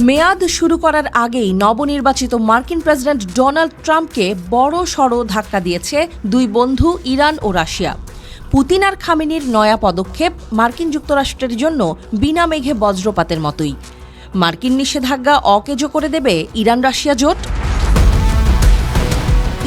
মেয়াদ শুরু করার আগেই নবনির্বাচিত মার্কিন প্রেসিডেন্ট ডোনাল্ড ট্রাম্পকে বড়সড় ধাক্কা দিয়েছে দুই বন্ধু ইরান ও রাশিয়া। পুতিন আর খামেনির নয়া পদক্ষেপ মার্কিন যুক্তরাষ্ট্রের জন্য বিনা মেঘে বজ্রপাতের মতোই। মার্কিন নিষেধাজ্ঞা অকেজো করে দেবে ইরান রাশিয়া জোট।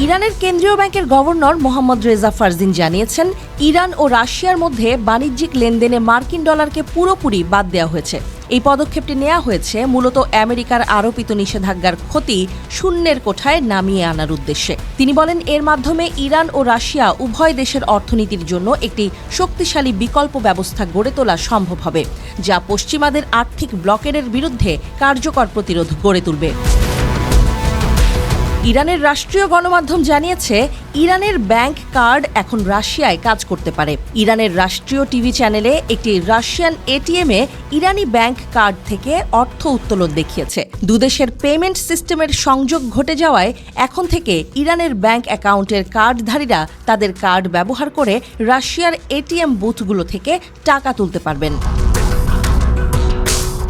ইরানের কেন্দ্রীয় ব্যাংকের গভর্নর মোহাম্মদ রেজা ফারজিন জানিয়েছেন, ইরান ও রাশিয়ার মধ্যে বাণিজ্যিক লেনদেনে মার্কিন ডলারকে পুরোপুরি বাদ দেওয়া হয়েছে। এই পদক্ষেপটি নেওয়া হয়েছে মূলত আমেরিকার আরোপিত নিষেধাজ্ঞার ক্ষতি শূন্যের কোঠায় নামিয়ে আনার উদ্দেশ্যে। তিনি বলেন, এর মাধ্যমে ইরান ও রাশিয়া উভয় দেশের অর্থনীতির জন্য একটি শক্তিশালী বিকল্প ব্যবস্থা গড়ে তোলা সম্ভব হবে, যা পশ্চিমাদের আর্থিক ব্লকেডের বিরুদ্ধে কার্যকর প্রতিরোধ গড়ে তুলবে। ইরানের রাষ্ট্রীয় গণমাধ্যম জানিয়েছে, ইরানের ব্যাংক কার্ড এখন রাশিয়ায় কাজ করতে পারে। ইরানের রাষ্ট্রীয় টিভি চ্যানেলে একটি রাশিয়ান এটিএমে ইরানি ব্যাংক কার্ড থেকে অর্থ উত্তোলন দেখিয়েছে। দুদেশের পেমেন্ট সিস্টেমের সংযোগ ঘটে যাওয়ায় এখন থেকে ইরানের ব্যাংক অ্যাকাউন্টের কার্ডধারীরা তাদের কার্ড ব্যবহার করে রাশিয়ার এটিএম বুথগুলো থেকে টাকা তুলতে পারবেন।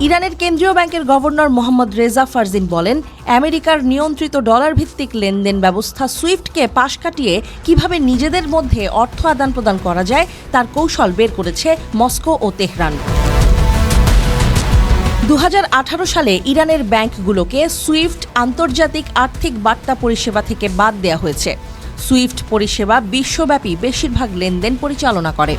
ইরানের কেন্দ্রীয় ব্যাংকের গভর্নর মোহাম্মদ রেজা ফারজিন বলেন, আমেরিকার নিয়ন্ত্রিত ডলার ভিত্তিক লেনদেন ব্যবস্থা সুইফটকে পাশ কাটিয়ে কিভাবে নিজেদের মধ্যে অর্থ আদান প্রদান করা যায় তার কৌশল বের করেছে মস্কো ও তেহরান। 2018 সালে ইরানের ব্যাংকগুলোকে সুইফট আন্তর্জাতিক আর্থিক বার্তা পরিষেবা থেকে বাদ দেওয়া হয়েছে। সুইফট পরিষেবা বিশ্বব্যাপী বেশিরভাগ লেনদেন পরিচালনা করে।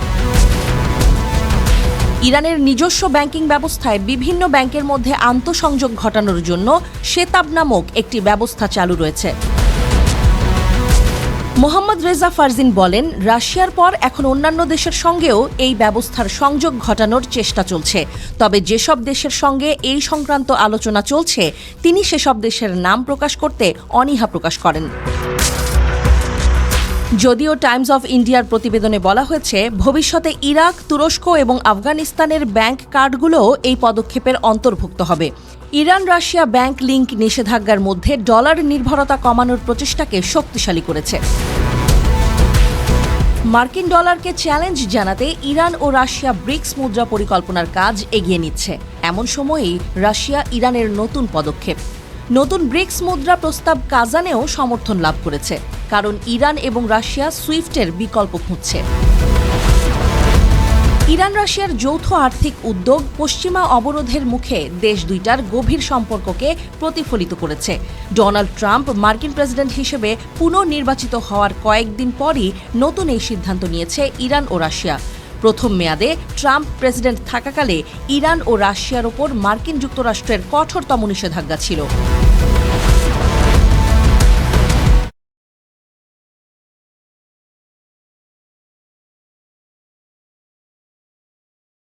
ইরানের নিজস্ব ব্যাংকিং ব্যবস্থায় বিভিন্ন ব্যাংকের মধ্যে আন্তঃসংযোগ ঘটানোর জন্য শেতাব নামক একটি ব্যবস্থা চালু রয়েছে। মোহাম্মদ রেজা ফারজিন বলেন, রাশিয়ার পর এখন অন্যান্য দেশের সঙ্গেও এই ব্যবস্থার সংযোগ ঘটানোর চেষ্টা চলছে। তবে যেসব দেশের সঙ্গে এই সংক্রান্ত আলোচনা চলছে, তিনি সেসব দেশের নাম প্রকাশ করতে অনীহা প্রকাশ করেন। যদিও টাইমস অফ ইন্ডিয়ার প্রতিবেদনে বলা হয়েছে, ভবিষ্যতে ইরাক, তুরস্ক এবং আফগানিস্তানের ব্যাংক কার্ডগুলোও এই পদক্ষেপের অন্তর্ভুক্ত হবে। ইরান রাশিয়া ব্যাংক লিঙ্ক নিষেধাজ্ঞার মধ্যে ডলার নির্ভরতা কমানোর প্রচেষ্টাকে শক্তিশালী করেছে। মার্কিন ডলারকে চ্যালেঞ্জ জানাতে ইরান ও রাশিয়া ব্রিক্স মুদ্রা পরিকল্পনার কাজ এগিয়ে নিচ্ছে। এমন সময়েই রাশিয়া ইরানের নতুন পদক্ষেপ। নতুন ব্রিক্স মুদ্রা প্রস্তাব কাজানেও সমর্থন লাভ করেছে, কারণ ইরান এবং রাশিয়া সুইফটের বিকল্প খুঁজছে। ইরান রাশিয়ার যৌথ আর্থিক উদ্যোগ পশ্চিমা অবরোধের মুখে দেশ দুইটার গভীর সম্পর্ককে প্রতিফলিত করেছে। ডোনাল্ড ট্রাম্প মার্কিন প্রেসিডেন্ট হিসেবে পুনর্নির্বাচিত হওয়ার কয়েকদিন পরই নতুন এই সিদ্ধান্ত নিয়েছে ইরান ও রাশিয়া। প্রথম মেয়াদে ট্রাম্প প্রেসিডেন্ট থাকাকালে ইরান ও রাশিয়ার ওপর মার্কিন যুক্তরাষ্ট্রের কঠোরতম নিষেধাজ্ঞা ছিল।